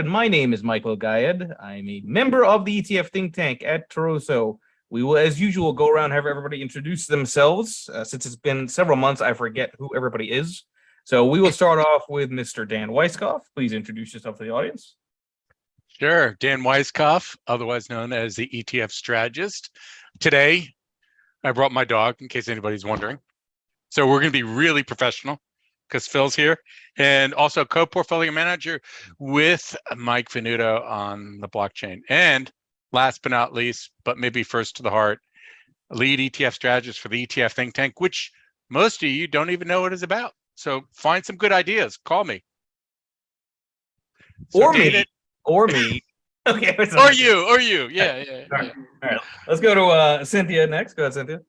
My name is Michael Gayed. I'm a member of the ETF Think Tank at Toroso. We will, as usual, go around and have everybody introduce themselves. Since it's been several months, I forget who everybody is. So we will start off with Mr. Dan Weisskopf. Please introduce yourself to the audience. Sure. Dan Weisskopf, otherwise known as the ETF strategist. Today, I brought my dog, in case anybody's wondering. So we're going to be really professional because Phil's here, and also co-portfolio manager with Mike Venuto on the blockchain. And last but not least, but maybe first to the heart, lead ETF strategist for the ETF Think Tank, which most of you don't even know what it's about. So find some good ideas. Call me. So or me. Or me. Okay. Or you. Yeah. All right. Let's go to Cynthia next. Go ahead, Cynthia.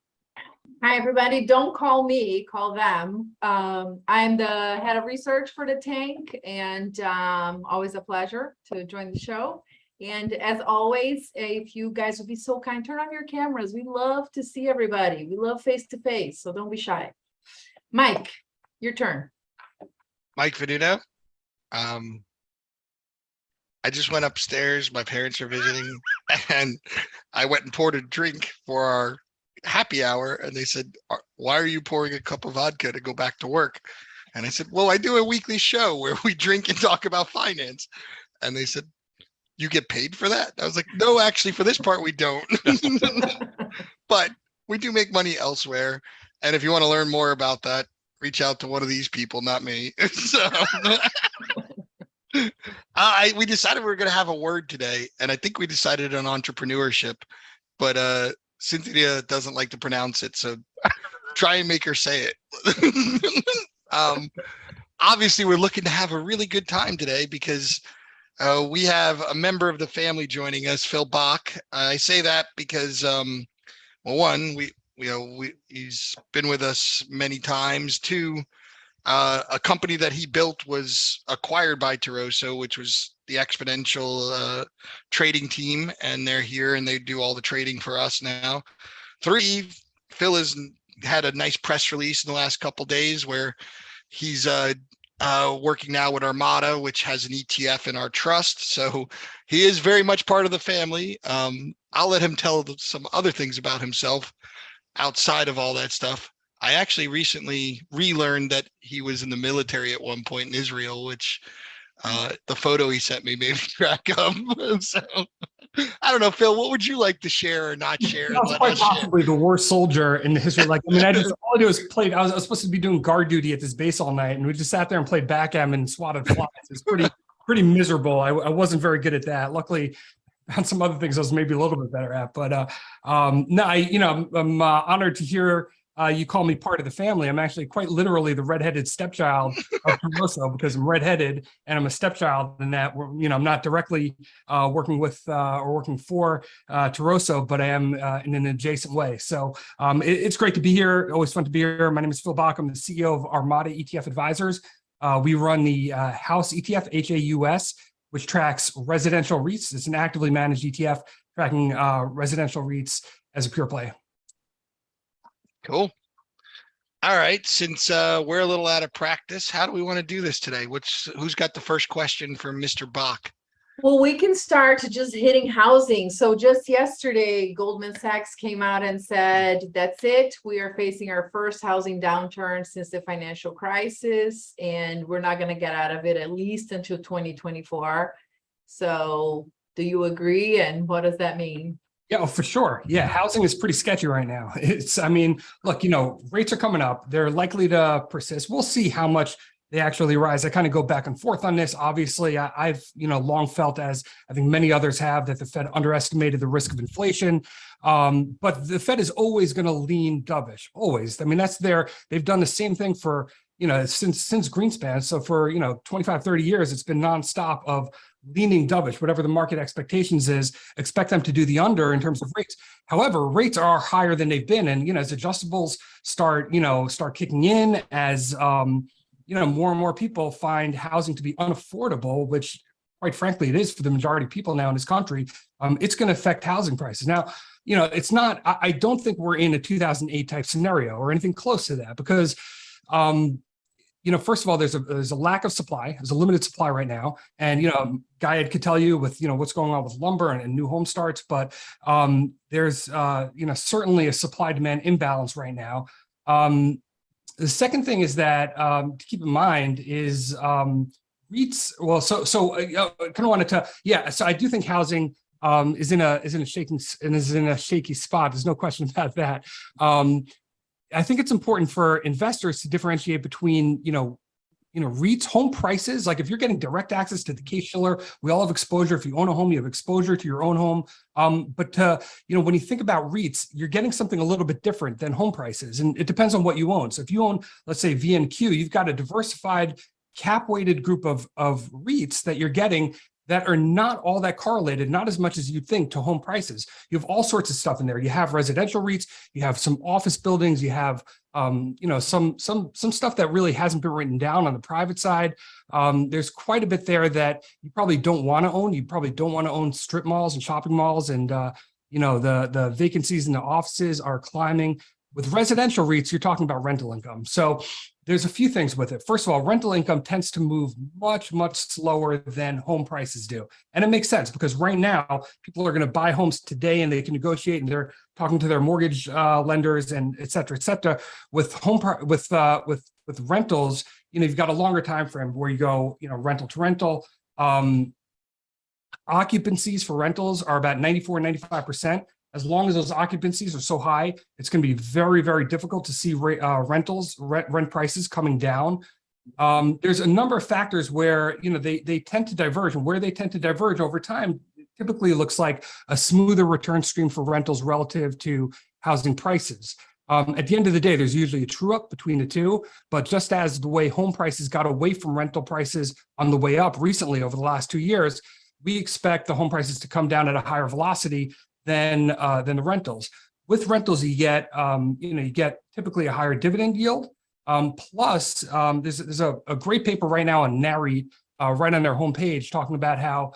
Hi, everybody. Don't call me, call them. I'm the head of research for the tank, and always a pleasure to join the show. And as always, if you guys would be so kind, turn on your cameras. We love to see everybody. We love face-to-face, so don't be shy. Mike, your turn. Mike Venuto. I just went upstairs. My parents are visiting, and I went and poured a drink for our happy hour, and they said, "Why are you pouring a cup of vodka to go back to work?" And I said, "Well, I do a weekly show where we drink and talk about finance." And they said, "You get paid for that?" I was like, "No, actually, for this part we don't." But we do make money elsewhere, and if you want to learn more about that, reach out to one of these people, not me. So we decided we were going to have a word today, and I think we decided on entrepreneurship, but Cynthia doesn't like to pronounce it, so try and make her say it. Obviously, we're looking to have a really good time today because we have a member of the family joining us, Phil Bak. I say that because, well, one, he's been with us many times. Two, a company that he built was acquired by Toroso, which was the exponential trading team, and they're here and they do all the trading for us now. Three, Phil has had a nice press release in the last couple of days where he's working now with Armada, which has an ETF in our trust. So he is very much part of the family. I'll let him tell some other things about himself outside of all that stuff. I actually recently relearned that he was in the military at one point in Israel, which the photo he sent me made me crack up. So I don't know, Phil, what would you like to share or not share? That's quite possibly the worst soldier in the history. Like, I mean, all I did was played. I was supposed to be doing guard duty at this base all night, and we just sat there and played backgammon and swatted flies. It's pretty miserable. I wasn't very good at that. Luckily, on some other things I was maybe a little bit better at. But no, I'm honored to hear you call me part of the family. I'm actually quite literally the redheaded stepchild of Toroso because I'm redheaded and I'm a stepchild in that I'm not directly working with or working for Toroso, but I am in an adjacent way. So it's great to be here. Always fun to be here. My name is Phil Bak. I'm the CEO of Armada ETF Advisors. We run the House ETF, HAUS, which tracks residential REITs. It's an actively managed ETF tracking residential REITs as a pure play. Cool. All right. Since we're a little out of practice, how do we want to do this today? Who's got the first question for Mr. Bak? Well, we can start just hitting housing. So just yesterday, Goldman Sachs came out and said, that's it. We are facing our first housing downturn since the financial crisis, and we're not going to get out of it at least until 2024. So do you agree? And what does that mean? Yeah, for sure. Yeah, housing is pretty sketchy right now. Look, rates are coming up. They're likely to persist. We'll see how much they actually rise. I kind of go back and forth on this. Obviously, I've long felt, as I think many others have, that the Fed underestimated the risk of inflation. But the Fed is always going to lean dovish. Always. I mean, they've done the same thing for since Greenspan. So for 25, 30 years, it's been nonstop of leaning dovish. Whatever the market expectations is, expect them to do the under in terms of rates. However, rates are higher than they've been, and as adjustables start kicking in, as more and more people find housing to be unaffordable, which quite frankly it is for the majority of people now in this country, it's going to affect housing prices. Now, it's not. I don't think we're in a 2008 type scenario or anything close to that, because first of all, there's a lack of supply. There's a limited supply right now, and Guyed could tell you with what's going on with lumber and new home starts, but there's certainly a supply demand imbalance right now. The second thing is that to keep in mind is REITs. Well, so I kind of wanted to, so I do think housing is in a shaky spot. There's no question about that. I think it's important for investors to differentiate between, REITs, home prices. Like if you're getting direct access to the Case-Shiller, we all have exposure. If you own a home, you have exposure to your own home. But when you think about REITs, you're getting something a little bit different than home prices. And it depends on what you own. So if you own, let's say VNQ, you've got a diversified cap-weighted group of REITs that you're getting that are not all that correlated, not as much as you'd think, to home prices. You have all sorts of stuff in there. You have residential REITs, you have some office buildings, you have some stuff that really hasn't been written down on the private side. There's quite a bit there that you probably don't want to own. You probably don't want to own strip malls and shopping malls, and the vacancies in the offices are climbing. With residential REITs, you're talking about rental income. So there's a few things with it. First of all, rental income tends to move much, much slower than home prices do. And it makes sense because right now, people are going to buy homes today and they can negotiate and they're talking to their mortgage lenders and et cetera, et cetera. With with rentals, you've got a longer time frame where you go, rental to rental. Occupancies for rentals are about 94, 95%. As long as those occupancies are so high, it's going to be very, very difficult to see rent prices coming down. There's a number of factors where they tend to diverge, and where they tend to diverge over time typically looks like a smoother return stream for rentals relative to housing prices. At the end of the day, there's usually a true up between the two, but just as the way home prices got away from rental prices on the way up recently over the last 2 years, we expect the home prices to come down at a higher velocity than the rentals. With rentals, you get typically a higher dividend yield. Plus, there's a great paper right now on NAREIT, right on their homepage, talking about how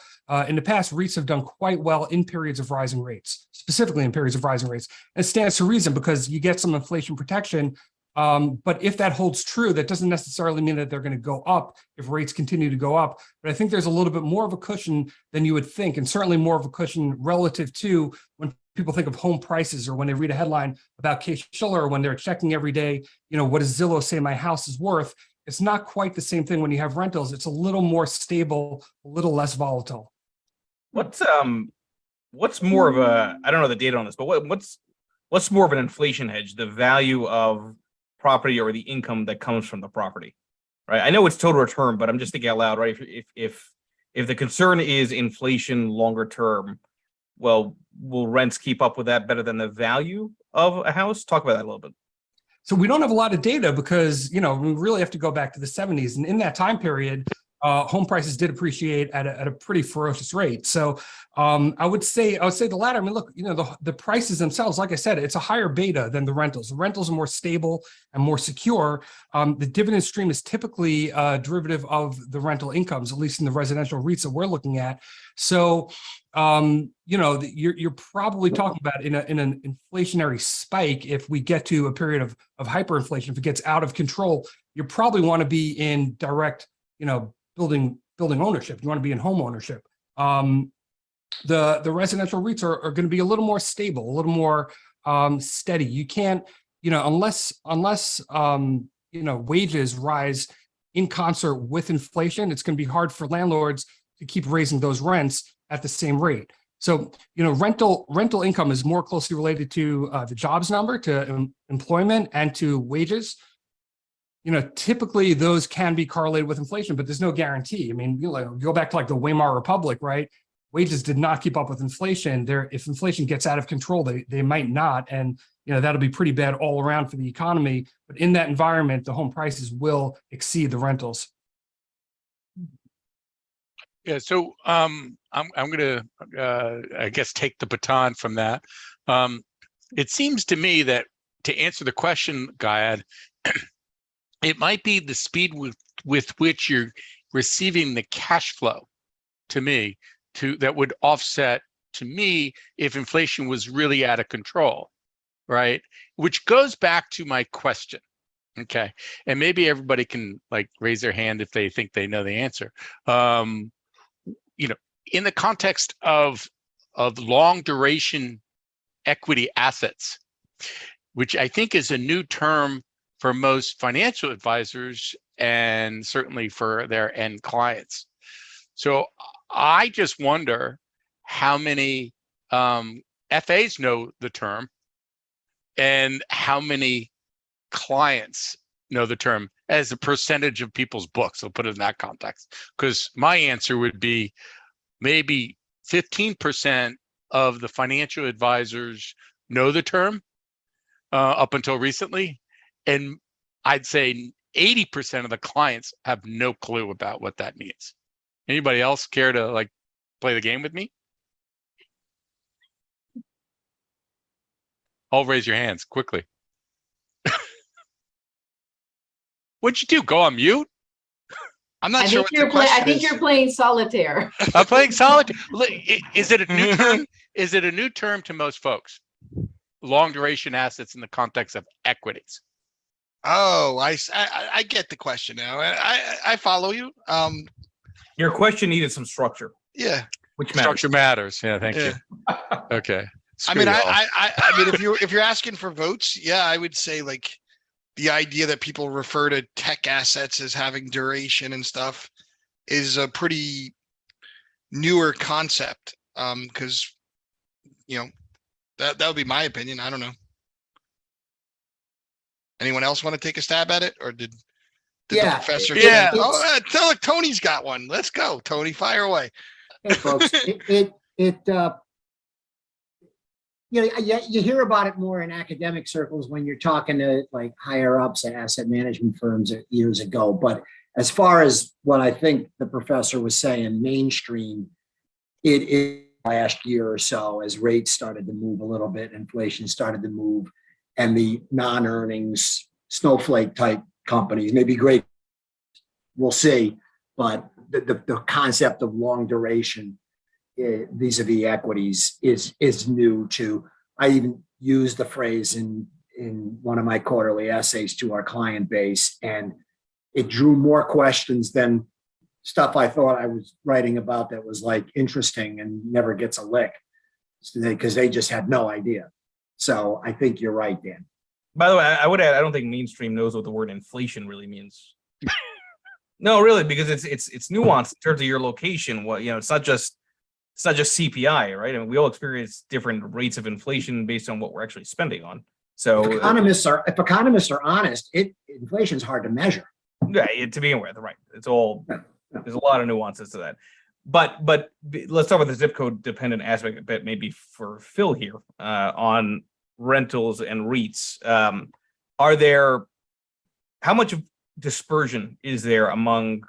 in the past REITs have done quite well in periods of rising rates, specifically in periods of rising rates. And it stands to reason because you get some inflation protection. But if that holds true, that doesn't necessarily mean that they're going to go up if rates continue to go up. But I think there's a little bit more of a cushion than you would think, and certainly more of a cushion relative to when people think of home prices or when they read a headline about Case-Shiller or when they're checking every day, what does Zillow say my house is worth? It's not quite the same thing when you have rentals. It's a little more stable, a little less volatile. What's more of a, I don't know the data on this, but what's more of an inflation hedge, the value of property or the income that comes from the property, right? I know it's total return, but I'm just thinking out loud, right? If the concern is inflation longer term, well, will rents keep up with that better than the value of a house? Talk about that a little bit. So we don't have a lot of data because, we really have to go back to the 70s. And in that time period, home prices did appreciate at a pretty ferocious rate. So I would say the latter. I mean, look, the prices themselves, like I said, it's a higher beta than the rentals. The rentals are more stable and more secure. The dividend stream is typically a derivative of the rental incomes, at least in the residential REITs that we're looking at. So you're probably talking about in an inflationary spike. If we get to a period of hyperinflation, if it gets out of control, you probably want to be in direct, building ownership. You want to be in home ownership. The residential REITs are going to be a little more stable, a little more steady. You can't, unless wages rise in concert with inflation, it's going to be hard for landlords to keep raising those rents at the same rate. So, rental income is more closely related to the jobs number, to employment, and to wages. Typically those can be correlated with inflation, but there's no guarantee. I mean, go back to like the Weimar Republic, right? Wages did not keep up with inflation. If inflation gets out of control, they might not. And, that'll be pretty bad all around for the economy. But in that environment, the home prices will exceed the rentals. Yeah, so I'm going to, I guess, take the baton from that. It seems to me that to answer the question, Guyad, it might be the speed with which you're receiving the cash flow to me that would offset to me if inflation was really out of control, right? Which goes back to my question. Okay. And maybe everybody can like raise their hand if they think they know the answer. In the context of long duration equity assets, which I think is a new term for most financial advisors and certainly for their end clients. So I just wonder how many FAs know the term and how many clients know the term as a percentage of people's books. I'll put it in that context, because my answer would be maybe 15% of the financial advisors know the term up until recently. And I'd say 80% of the clients have no clue about what that means. Anybody else care to like play the game with me? All raise your hands quickly. What'd you do? Go on mute? I'm not sure what the I question think is. you're playing solitaire. I'm playing solitaire. Is it a new term? Is it a new term to most folks? Long duration assets in the context of equities. Oh, I get the question now. I follow you. Your question needed some structure, Yeah. which matters. Structure matters. Yeah, thank you. Okay. I mean, Screw y'all. I mean, if you're asking for votes, yeah, I would say like the idea that people refer to tech assets as having duration and stuff is a pretty newer concept. Because that would be my opinion. I don't know. Anyone else want to take a stab at it, or did the professor? Yeah. Tell Tony's got one. Let's go, Tony. Fire away. Hey, folks, you hear about it more in academic circles when you're talking to like higher ups at asset management firms years ago. But as far as what I think the professor was saying, mainstream, it is last year or so as rates started to move a little bit, inflation started to move, and the non-earnings snowflake type companies may be great. We'll see, but the concept of long duration vis-a-vis equities is new to. I even used the phrase in one of my quarterly essays to our client base, and it drew more questions than stuff I thought I was writing about that was like interesting and never gets a lick, because they just had no idea. So I think you're right, Dan. By the way, I would add, I don't think mainstream knows what the word inflation really means. No, really, because it's nuanced in terms of your location. What it's not just CPI, right? I mean, we all experience different rates of inflation based on what we're actually spending on. So if economists are honest, inflation is hard to measure. Yeah, to begin with, right? It's all there's a lot of nuances to that. But let's talk about the zip code dependent aspect a bit, maybe for Phil here on rentals and REITs. How much of dispersion is there among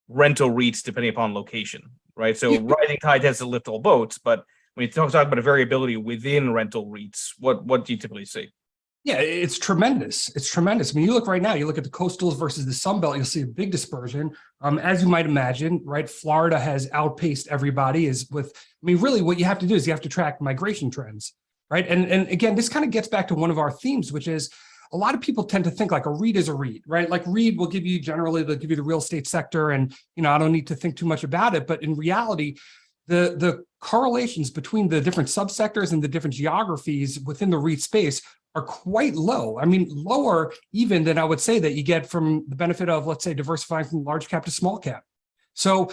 rental REITs depending upon location, right? So rising tide tends to lift all boats, but when you talk about a variability within rental REITs, what do you typically see? Yeah, it's tremendous. It's tremendous. I mean, you look right now, you look at the coastals versus the Sunbelt, you'll see a big dispersion. As you might imagine, right? Florida has outpaced everybody really what you have to do is you have to track migration trends, right? And again, this kind of gets back to one of our themes, which is a lot of people tend to think like a REIT is a REIT, right? Like REIT will give you they'll give you the real estate sector and, I don't need to think too much about it. But in reality, the correlations between the different subsectors and the different geographies within the REIT space are quite low. I mean, lower even than I would say that you get from the benefit of, let's say, diversifying from large cap to small cap. So,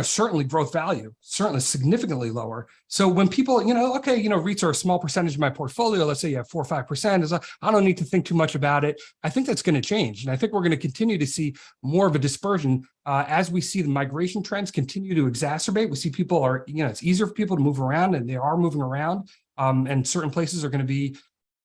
certainly growth value, certainly significantly lower. So when people, REITs are a small percentage of my portfolio, let's say you have 4 or 5%, I don't need to think too much about it. I think that's going to change. And I think we're going to continue to see more of a dispersion as we see the migration trends continue to exacerbate. We see people it's easier for people to move around, and they are moving around. And certain places are going to be,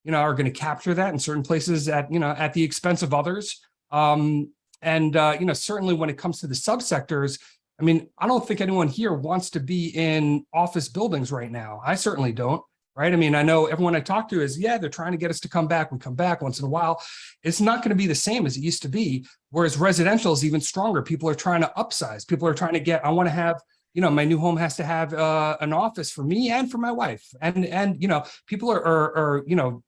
are going to capture that, in certain places at the expense of others. Certainly when it comes to the subsectors, I mean, I don't think anyone here wants to be in office buildings right now. I certainly don't, right? I mean, I know everyone I talk to is, they're trying to get us to come back. We come back once in a while. It's not going to be the same as it used to be, whereas residential is even stronger. People are trying to upsize. People are trying to I want to have, my new home has to have an office for me and for my wife. And people are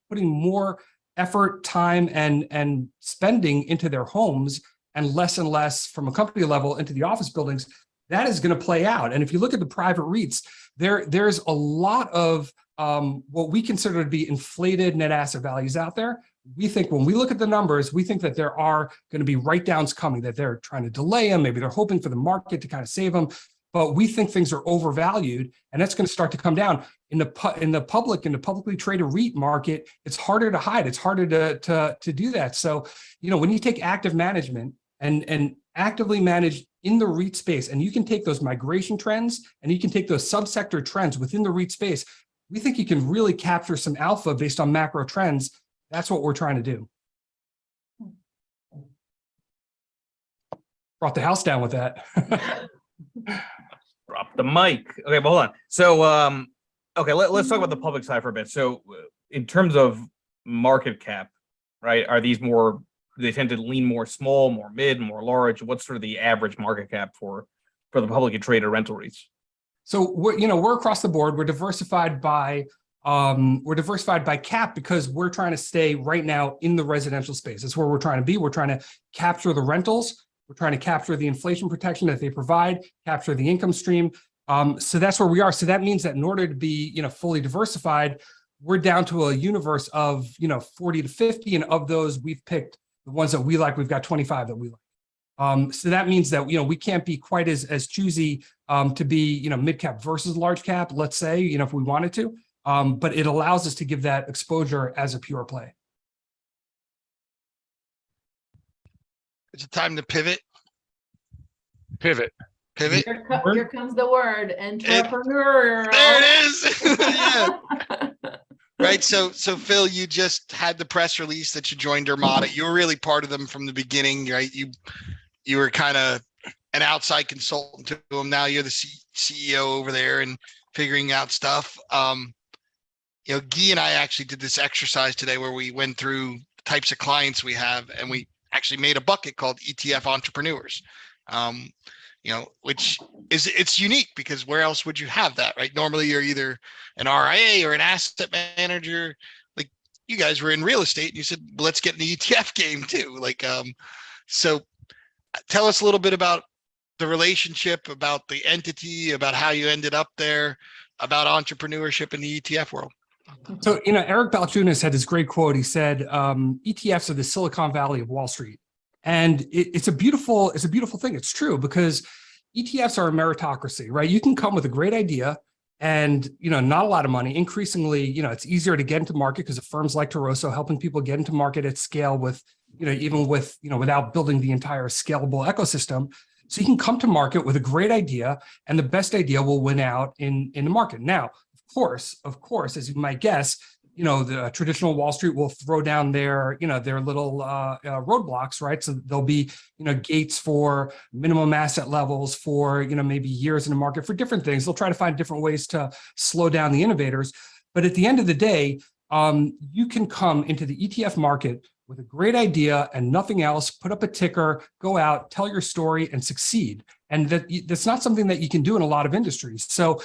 putting more effort, time, and spending into their homes, and less from a company level into the office buildings, that is going to play out. And if you look at the private REITs, there's a lot of what we consider to be inflated net asset values out there. We think when we look at the numbers, we think that there are going to be write-downs coming, that they're trying to delay them. Maybe they're hoping for the market to kind of save them. But we think things are overvalued, and that's going to start to come down. In the publicly traded REIT market, it's harder to hide. It's harder to do that. So, when you take active management and actively manage in the REIT space, and you can take those migration trends and you can take those subsector trends within the REIT space, we think you can really capture some alpha based on macro trends. That's what we're trying to do. Brought the house down with that. Drop the mic. Okay, but hold on. So, okay, let's talk about the public side for a bit. So, in terms of market cap, right? Are these more? Do they tend to lean more small, more mid, more large? What's sort of the average market cap for the publicly traded rental REITs? So we're across the board. We're diversified by cap because we're trying to stay right now in the residential space. That's where we're trying to be. We're trying to capture the rentals. We're trying to capture the inflation protection that they provide, capture the income stream. So that's where we are. So that means that in order to be, fully diversified, we're down to a universe of, 40 to 50. And of those, we've picked the ones that we like. We've got 25 that we like. So that means that, we can't be quite as choosy to be, mid cap versus large cap, let's say, if we wanted to. But it allows us to give that exposure as a pure play. Is it time to pivot? Pivot. Here comes the word entrepreneur. There it is. Yeah. Right. So Phil, you just had the press release that you joined Armada. You were really part of them from the beginning, right? You were kind of an outside consultant to them. Now you're the CEO over there and figuring out stuff. Guy and I actually did this exercise today where we went through the types of clients we have, and we actually made a bucket called ETF entrepreneurs. Which it's unique because where else would you have that, right? Normally you're either an RIA or an asset manager. Like you guys were in real estate and you said, well, let's get in the ETF game too. So tell us a little bit about the relationship, about the entity, about how you ended up there, about entrepreneurship in the ETF world. So, Eric Balchunas had this great quote. He said, ETFs are the Silicon Valley of Wall Street. And it's a beautiful thing. It's true because ETFs are a meritocracy, right? You can come with a great idea and, not a lot of money. Increasingly, it's easier to get into market because of firms like Toroso helping people get into market at scale with, even with, without building the entire scalable ecosystem. So you can come to market with a great idea and the best idea will win out in the market. Now, of course, as you might guess, the traditional Wall Street will throw down their little roadblocks, right? So there'll be, gates for minimum asset levels for, maybe years in the market for different things. They'll try to find different ways to slow down the innovators. But at the end of the day, you can come into the ETF market with a great idea and nothing else, put up a ticker, go out, tell your story and succeed. And that's not something that you can do in a lot of industries. So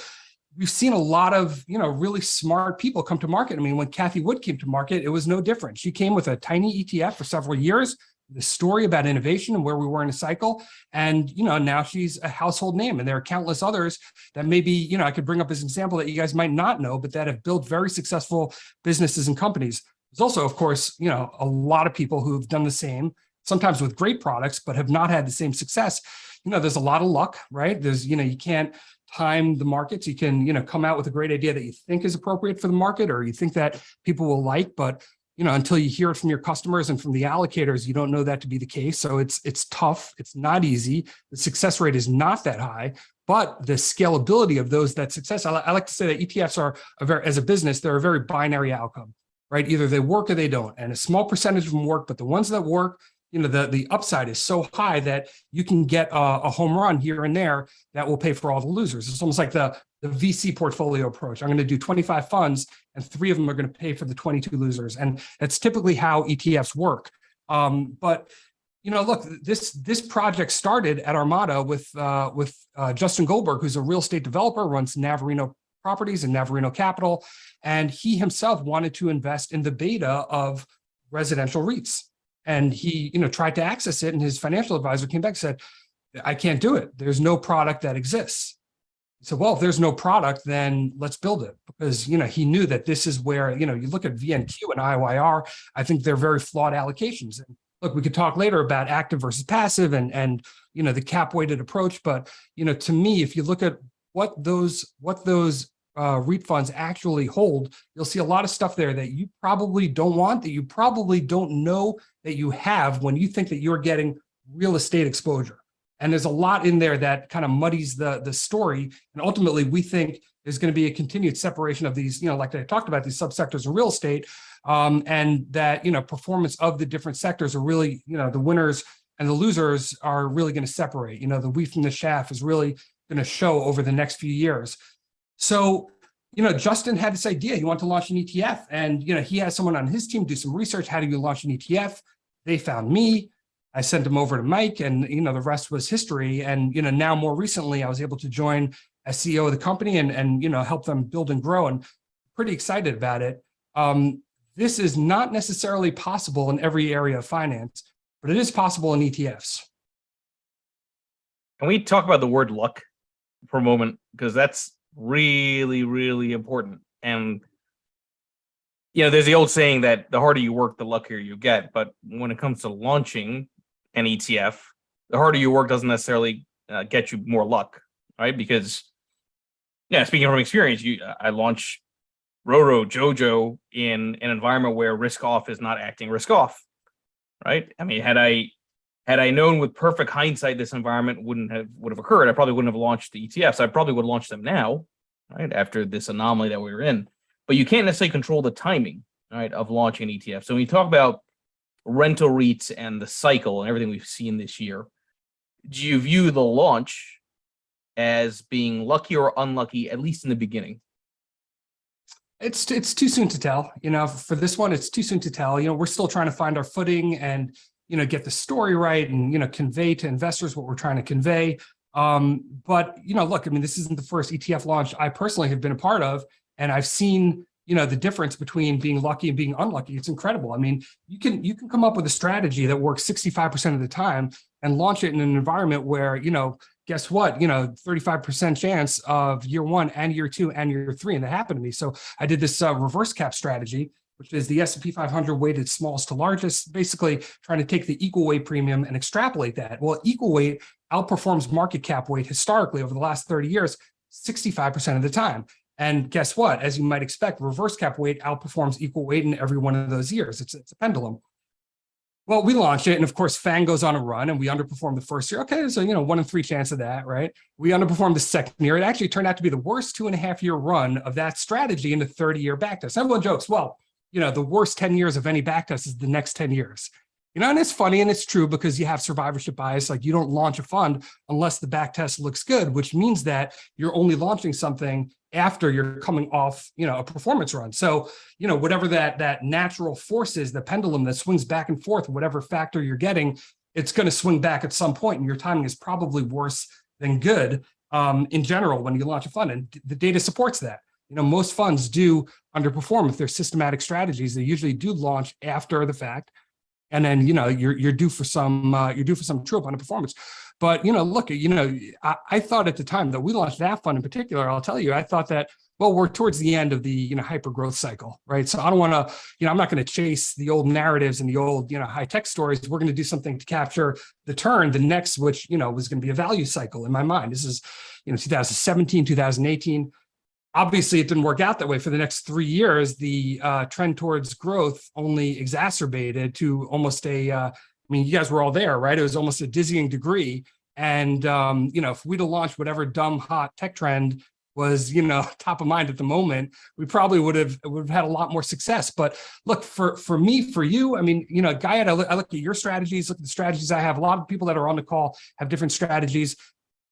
we've seen a lot of, really smart people come to market. I mean, when Cathie Wood came to market, it was no different. She came with a tiny ETF for several years, the story about innovation and where we were in a cycle. And, now she's a household name. And there are countless others that maybe, I could bring up as an example that you guys might not know, but that have built very successful businesses and companies. There's also, of course, a lot of people who've done the same, sometimes with great products, but have not had the same success. There's a lot of luck, right? There's, you can't time the markets. You can, come out with a great idea that you think is appropriate for the market or you think that people will like, but, until you hear it from your customers and from the allocators, you don't know that to be the case. So it's tough. It's not easy. The success rate is not that high, but the scalability of those that success, I like to say that ETFs are as a business, they're a very binary outcome, right? Either they work or they don't. And a small percentage of them work, but the ones that work, the upside is so high that you can get a home run here and there that will pay for all the losers. It's almost like the VC portfolio approach. I'm going to do 25 funds and 3 of them are going to pay for the 22 losers. And that's typically how ETFs work. But look, this project started at Armada with Justin Goldberg, who's a real estate developer, runs Navarino Properties and Navarino Capital. And he himself wanted to invest in the beta of residential REITs. And he, tried to access it, and his financial advisor came back and said, I can't do it. There's no product that exists. So, well, if there's no product, then let's build it, because, he knew that this is where, you look at VNQ and IYR, I think they're very flawed allocations. And look, we could talk later about active versus passive and the cap weighted approach. But, to me, if you look at what those REIT funds actually hold, you'll see a lot of stuff there that you probably don't want, that you probably don't know that you have when you think that you're getting real estate exposure. And there's a lot in there that kind of muddies the story. And ultimately, we think there's going to be a continued separation of these, like I talked about, these subsectors of real estate, and that, performance of the different sectors are really, the winners and the losers are really going to separate. The wheat from the chaff is really going to show over the next few years. So, Justin had this idea. He wanted to launch an ETF, and, he has someone on his team do some research. How do you launch an ETF? They found me. I sent him over to Mike, and, the rest was history. And, now more recently, I was able to join as CEO of the company and help them build and grow, and pretty excited about it. This is not necessarily possible in every area of finance, but it is possible in ETFs. Can we talk about the word luck for a moment? Because that's really, really important. And, there's the old saying that the harder you work, the luckier you get. But when it comes to launching an ETF, the harder you work doesn't necessarily get you more luck, right? Because, speaking from experience, I launched Roro Jojo in an environment where risk off is not acting risk off, right? I mean, had I known with perfect hindsight this environment would have occurred, I probably wouldn't have launched the ETFs. I probably would launch them now, right, after this anomaly that we were in. But you can't necessarily control the timing, right, of launching an ETF. So when you talk about rental REITs and the cycle and everything we've seen this year, do you view the launch as being lucky or unlucky, at least in the beginning? It's too soon to tell. For this one, it's too soon to tell. We're still trying to find our footing and, get the story right and, convey to investors what we're trying to convey. But, look, I mean, this isn't the first ETF launch I personally have been a part of, and I've seen, the difference between being lucky and being unlucky. It's incredible. I mean, you can come up with a strategy that works 65% of the time and launch it in an environment where, guess what, 35% chance of year one and year two and year three. And that happened to me. So I did this reverse cap strategy, which is the S&P 500 weighted smallest to largest, basically trying to take the equal weight premium and extrapolate that. Well, equal weight outperforms market cap weight historically over the last 30 years, 65% of the time. And guess what? As you might expect, reverse cap weight outperforms equal weight in every one of those years. It's a pendulum. Well, we launched it, and of course, FANG goes on a run, and we underperformed the first year. Okay, so 1 in 3 chance of that, right? We underperformed the second year. It actually turned out to be the worst 2.5-year run of that strategy in the 30-year backtest. Everyone jokes, well, the worst 10 years of any backtest is the next 10 years. And it's funny and it's true because you have survivorship bias. Like, you don't launch a fund unless the backtest looks good, which means that you're only launching something after you're coming off, a performance run. So, whatever that natural force is, the pendulum that swings back and forth, whatever factor you're getting, it's going to swing back at some point, and your timing is probably worse than good in general when you launch a fund. And the data supports that. Most funds do underperform if they're systematic strategies. They usually do launch after the fact. And then, you're due for some true up on performance. But, look, I thought at the time that we launched that fund in particular, I'll tell you, I thought that, well, we're towards the end of the, hyper growth cycle, right? So I don't want to, I'm not going to chase the old narratives and the old, high tech stories. We're going to do something to capture the turn, the next, which, was going to be a value cycle in my mind. This is, 2017, 2018. Obviously, it didn't work out that way. For the next 3 years, the trend towards growth only exacerbated to almost you guys were all there, right? It was almost a dizzying degree. And, if we'd have launched whatever dumb, hot tech trend was, top of mind at the moment, we probably would have had a lot more success. But look, for me, for you, Gayed, I look at your strategies, look at the strategies I have. A lot of people that are on the call have different strategies.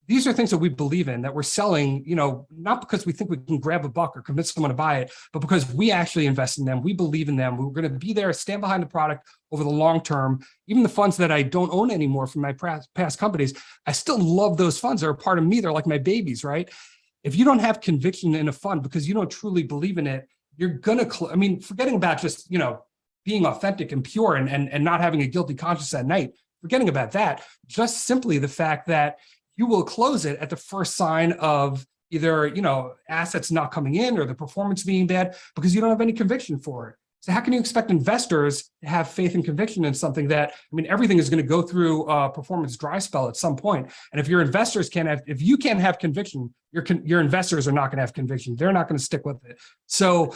These are things that we believe in, that we're selling, not because we think we can grab a buck or convince someone to buy it, but because we actually invest in them. We believe in them. We're going to be there, stand behind the product over the long term. Even the funds that I don't own anymore from my past companies, I still love those funds. They're a part of me. They're like my babies, right? If you don't have conviction in a fund because you don't truly believe in it, you're going to, forgetting about just, being authentic and pure and not having a guilty conscience at night. Forgetting about that, just simply the fact that you will close it at the first sign of either, assets not coming in or the performance being bad because you don't have any conviction for it. So how can you expect investors to have faith and conviction in something that, everything is going to go through a performance dry spell at some point. And if your investors if you can't have conviction, your investors are not going to have conviction. They're not going to stick with it. So,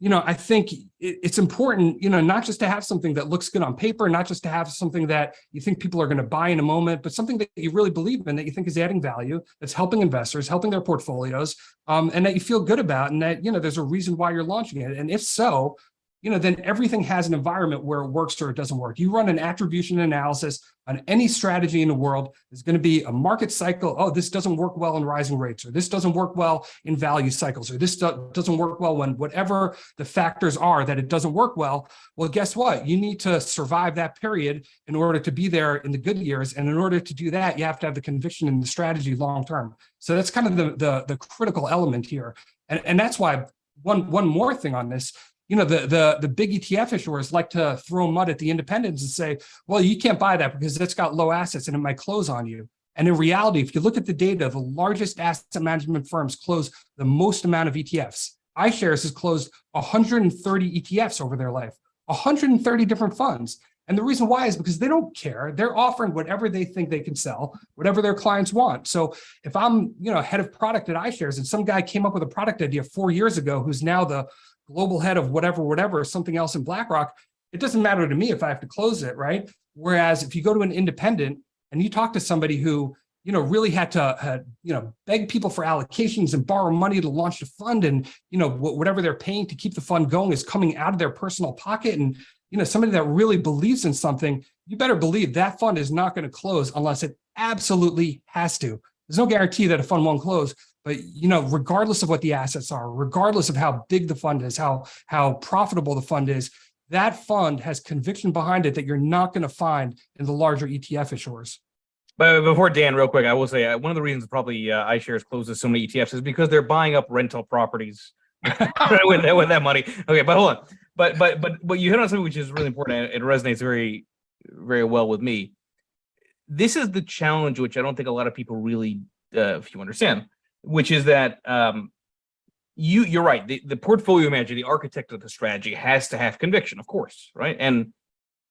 I think it's important, not just to have something that looks good on paper, not just to have something that you think people are going to buy in a moment, but something that you really believe in, that you think is adding value, that's helping investors, helping their portfolios, and that you feel good about, and that, there's a reason why you're launching it. And if so, then everything has an environment where it works or it doesn't work. You run an attribution analysis on any strategy in the world, there's going to be a market cycle. Oh, this doesn't work well in rising rates, or this doesn't work well in value cycles, or this doesn't work well when whatever the factors are that it doesn't work well. Well, guess what? You need to survive that period in order to be there in the good years. And in order to do that, you have to have the conviction in the strategy long term. So that's kind of the critical element here. And that's why one more thing on this, the big ETF issuers like to throw mud at the independents and say, well, you can't buy that because it's got low assets and it might close on you. And in reality, if you look at the data, the largest asset management firms close the most amount of ETFs. iShares has closed 130 ETFs over their life, 130 different funds. And the reason why is because they don't care. They're offering whatever they think they can sell, whatever their clients want. So if I'm, head of product at iShares and some guy came up with a product idea 4 years ago, who's now the global head of whatever, something else in BlackRock, it doesn't matter to me if I have to close it, right? Whereas if you go to an independent and you talk to somebody who, really had to, beg people for allocations and borrow money to launch the fund, and, whatever they're paying to keep the fund going is coming out of their personal pocket, and, somebody that really believes in something, you better believe that fund is not going to close unless it absolutely has to. There's no guarantee that a fund won't close. But, regardless of what the assets are, regardless of how big the fund is, how profitable the fund is, that fund has conviction behind it that you're not going to find in the larger ETF issuers. But before Dan, real quick, I will say one of the reasons probably iShares closes so many ETFs is because they're buying up rental properties with that money. Okay, but hold on. But you hit on something which is really important. It resonates very, very well with me. This is the challenge, which I don't think a lot of people really, if you understand, which is that you're right. The portfolio manager, the architect of the strategy, has to have conviction, of course, right? And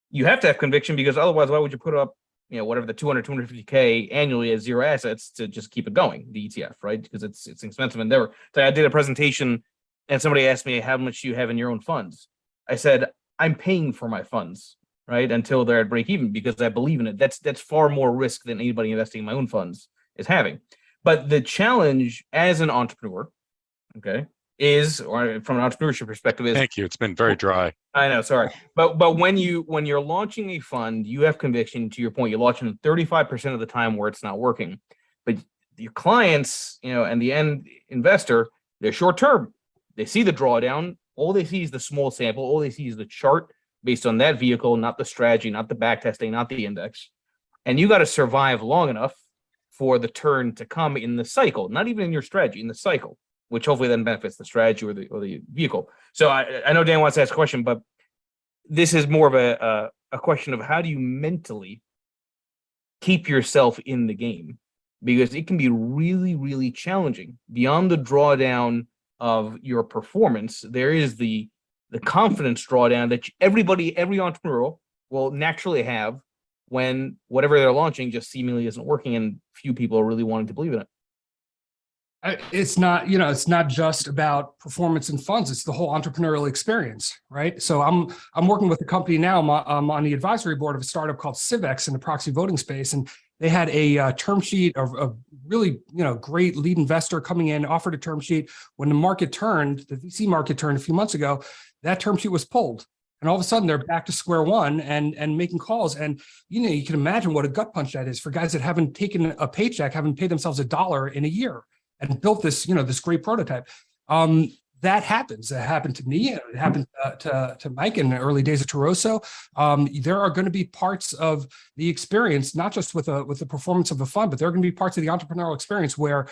you have to have conviction because otherwise, why would you put up, whatever the 250K annually as zero assets to just keep it going, the ETF, right? Because it's an expensive endeavor. So I did a presentation and somebody asked me, how much do you have in your own funds? I said, I'm paying for my funds, right? Until they're at break even because I believe in it. That's far more risk than anybody investing in my own funds is having. But the challenge as an entrepreneur, okay, or from an entrepreneurship perspective is— Thank you. It's been very dry. I know, sorry. But when you're launching a fund, you have conviction. To your point, you're launching 35% of the time where it's not working. But your clients, and the end investor, they're short term. They see the drawdown. All they see is the small sample. All they see is the chart based on that vehicle, not the strategy, not the back testing, not the index. And you got to survive long enough for the turn to come in the cycle, not even in your strategy, in the cycle, which hopefully then benefits the strategy or the vehicle. So I know Dan wants to ask a question, but this is more of a question of how do you mentally keep yourself in the game? Because it can be really, really challenging. Beyond the drawdown of your performance, there is the confidence drawdown that every entrepreneur will naturally have when whatever they're launching just seemingly isn't working and few people are really wanting to believe in it. It's not, it's not just about performance and funds. It's the whole entrepreneurial experience, right? So I'm working with a company now. I'm on the advisory board of a startup called Civex in the proxy voting space, and they had a term sheet of a really, great lead investor coming in, offered a term sheet. When the market turned, the VC market turned a few months ago, that term sheet was pulled. And all of a sudden they're back to square one and making calls. And, you can imagine what a gut punch that is for guys that haven't taken a paycheck, haven't paid themselves $1 in a year and built this, this great prototype. That happens. That happened to me. It happened to Mike in the early days of Taroso. There are going to be parts of the experience, not just with the performance of the fund, but there are going to be parts of the entrepreneurial experience where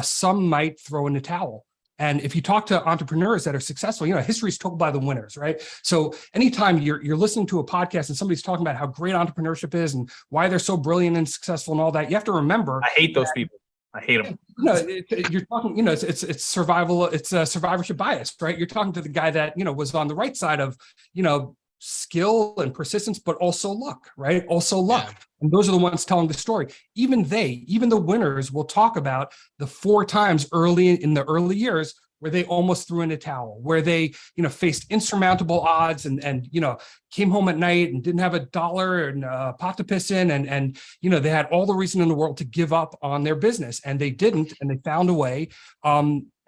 some might throw in the towel. And if you talk to entrepreneurs that are successful, history is told by the winners, right? So anytime you're listening to a podcast and somebody's talking about how great entrepreneurship is and why they're so brilliant and successful and all that, you have to remember. I hate those people. I hate them. You're talking, it's survival, it's a survivorship bias, right? You're talking to the guy that, was on the right side of, skill and persistence, but also luck, right? Also luck. Yeah. And those are the ones telling the story. Even the winners will talk about the 4 times in the early years where they almost threw in a towel, where they, faced insurmountable odds and came home at night and didn't have $1 and a pot to piss in. And they had all the reason in the world to give up on their business, and they didn't, and they found a way.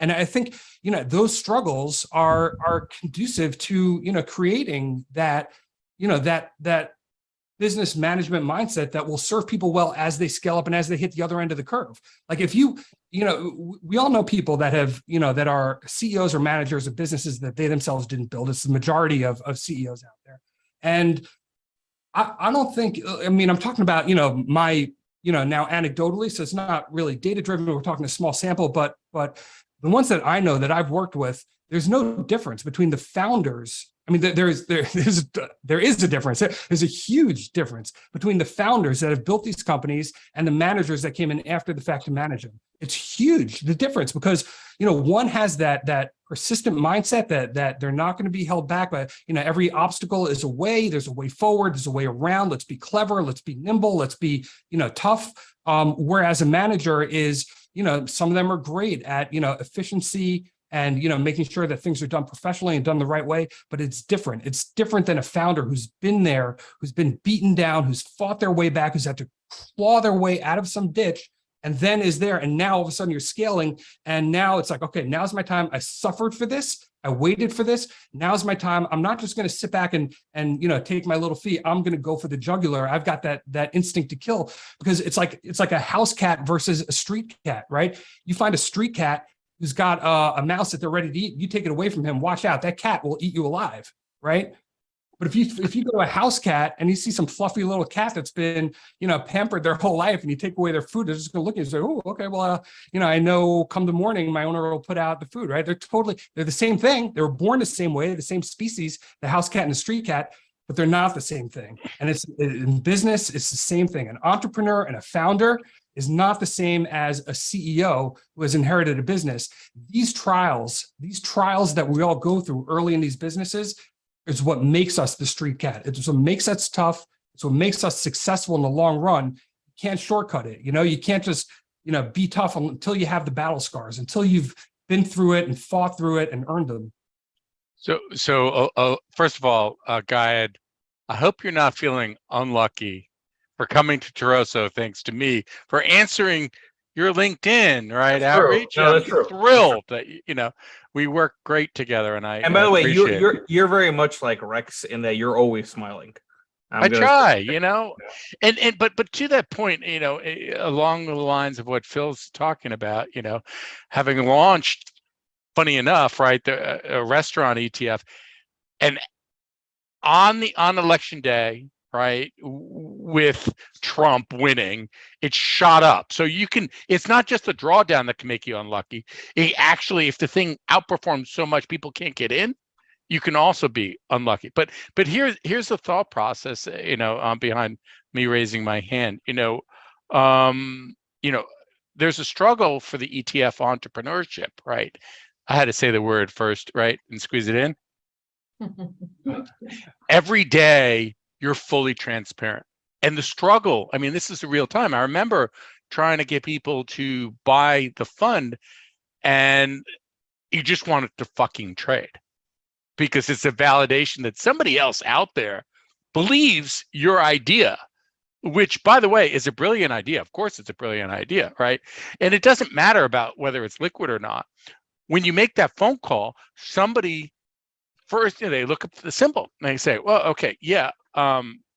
And I think, those struggles are conducive to, creating that, that business management mindset that will serve people well as they scale up and as they hit the other end of the curve. Like if we all know people that have, that are CEOs or managers of businesses that they themselves didn't build. It's the majority of CEOs out there. And I don't think, I'm talking about, my, now anecdotally, so it's not really data driven. We're talking a small sample, but the ones that I know that I've worked with, there's no difference between the founders. There is a difference. There's a huge difference between the founders that have built these companies and the managers that came in after the fact to manage them. It's huge, the difference, because one has that persistent mindset that they're not going to be held back by every obstacle is a way. There's a way forward. There's a way around. Let's be clever. Let's be nimble. Let's be tough. Whereas a manager is some of them are great at efficiency and making sure that things are done professionally and done the right way, but it's different. It's different than a founder who's been there, who's been beaten down, who's fought their way back, who's had to claw their way out of some ditch, and then is there. And now all of a sudden you're scaling, and now it's like, okay, now's my time. I suffered for this. I waited for this. Now's my time. I'm not just going to sit back and take my little fee. I'm going to go for the jugular. I've got that instinct to kill, because it's like a house cat versus a street cat, right? You find a street cat who's got a mouse that they're ready to eat. You take it away from him. Watch out. That cat will eat you alive, right? But if you go to a house cat and you see some fluffy little cat that's been, pampered their whole life, and you take away their food, they're just going to look at you and say, oh, okay, well, I know come the morning, my owner will put out the food, right? They're the same thing. They were born the same way, the same species, the house cat and the street cat, but they're not the same thing. And it's in business, it's the same thing. An entrepreneur and a founder is not the same as a CEO who has inherited a business. These trials that we all go through early in these businesses is what makes us the street cat. It's what makes us tough. It's what makes us successful in the long run. You can't shortcut it. You can't just, be tough until you have the battle scars, until you've been through it and fought through it and earned them. So first of all, Guyad, I hope you're not feeling unlucky for coming to Taroso, thanks to me, for answering your LinkedIn, right? Outreach. No, that's true. Thrilled that we work great together, and by the way, you're very much like Rex in that you're always smiling. I try, but to that point, along the lines of what Phil's talking about, having launched, funny enough, right, a restaurant ETF, and on election day, right, with Trump winning, it shot up. So it's not just the drawdown that can make you unlucky. It actually, if the thing outperforms so much people can't get in, you can also be unlucky. But here's the thought process, behind me raising my hand. There's a struggle for the ETF entrepreneurship, right? I had to say the word first, right, and squeeze it in. Every day you're fully transparent. And the struggle, this is the real time. I remember trying to get people to buy the fund, and you just wanted to fucking trade, because it's a validation that somebody else out there believes your idea, which, by the way, is a brilliant idea. Of course, it's a brilliant idea, right? And it doesn't matter about whether it's liquid or not. When you make that phone call, somebody first, they look up the symbol and they say, well, okay, yeah,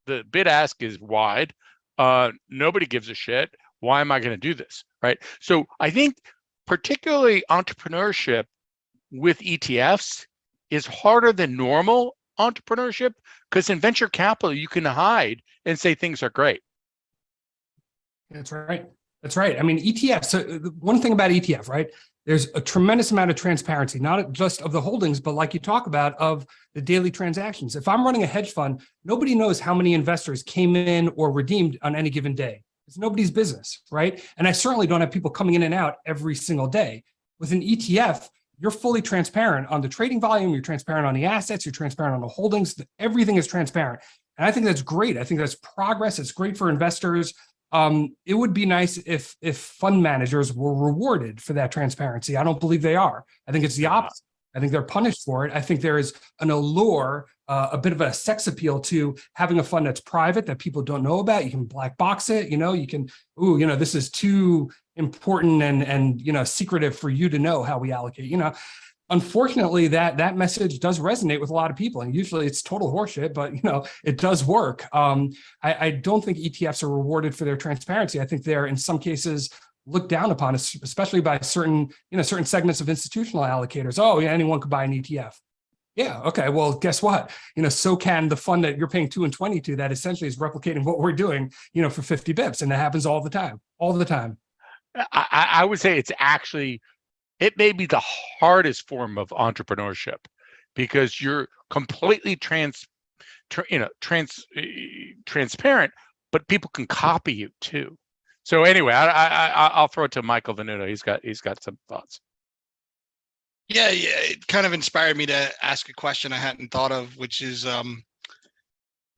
the bid ask is wide. Nobody gives a shit. Why am I going to do this, right? So I think particularly entrepreneurship with ETFs is harder than normal entrepreneurship, because in venture capital, you can hide and say things are great. That's right. ETFs. So one thing about ETF, right? There's a tremendous amount of transparency, not just of the holdings, but like you talk about, of the daily transactions. If I'm running a hedge fund, nobody knows how many investors came in or redeemed on any given day. It's nobody's business, right? And I certainly don't have people coming in and out every single day. With an ETF, you're fully transparent on the trading volume, you're transparent on the assets, you're transparent on the holdings, everything is transparent. And I think that's great. I think that's progress. It's great for investors. It would be nice if fund managers were rewarded for that transparency. I don't believe they are. I think it's the opposite. I think they're punished for it. I think there is an allure, a bit of a sex appeal to having a fund that's private that people don't know about. You can black box it, you can, this is too important and secretive for you to know how we allocate, Unfortunately, that message does resonate with a lot of people, and usually it's total horseshit, but it does work. I don't think ETFs are rewarded for their transparency. I think they're in some cases looked down upon, especially by certain segments of institutional allocators. Oh, yeah, anyone could buy an ETF. Yeah, okay. Well, guess what? So can the fund that you're paying 2 and 20 to, that essentially is replicating what we're doing, for 50 bips, and that happens all the time. I would say it may be the hardest form of entrepreneurship, because you're completely transparent, but people can copy you too. So anyway, I'll throw it to Michael Venuto. He's got some thoughts. Yeah, it kind of inspired me to ask a question I hadn't thought of, which is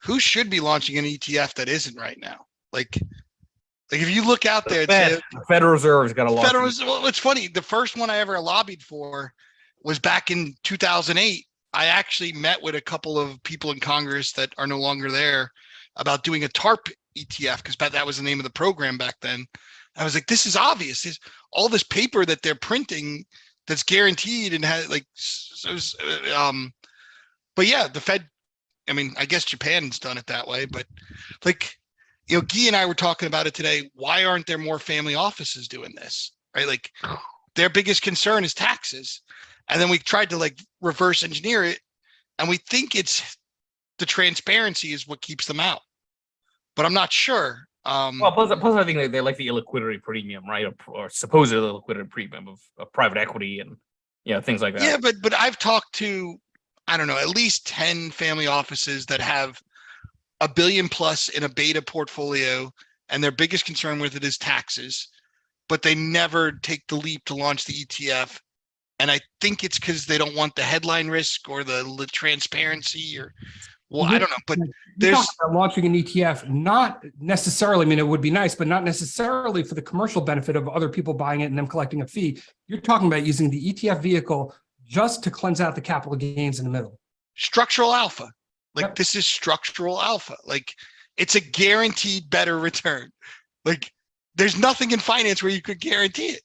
who should be launching an ETF that isn't right now? Like if you look out there, the Federal Reserve's got a lot. Well, it's funny. The first one I ever lobbied for was back in 2008. I actually met with a couple of people in Congress that are no longer there about doing a TARP ETF, because that was the name of the program back then. I was like, this is obvious. There's all this paper that they're printing that's guaranteed and has but yeah, the Fed, I guess Japan's done it that way, but Guy and I were talking about it today. Why aren't there more family offices doing this? Right? Their biggest concern is taxes. And then we tried to reverse engineer it. And we think it's the transparency is what keeps them out. But I'm not sure. Plus I think they like the illiquidity premium, right? Or supposed illiquidity premium of private equity and things like that. Yeah, but I've talked to, I don't know, at least 10 family offices that have $1 billion plus in a beta portfolio, and their biggest concern with it is taxes, but they never take the leap to launch the ETF. And I think it's because they don't want the headline risk or the transparency, or I don't know. But there's launching an ETF, not necessarily. It would be nice, but not necessarily for the commercial benefit of other people buying it and them collecting a fee. You're talking about using the ETF vehicle just to cleanse out the capital gains in the middle. Structural alpha. Yep. This is structural alpha. It's a guaranteed better return. There's nothing in finance where you could guarantee it.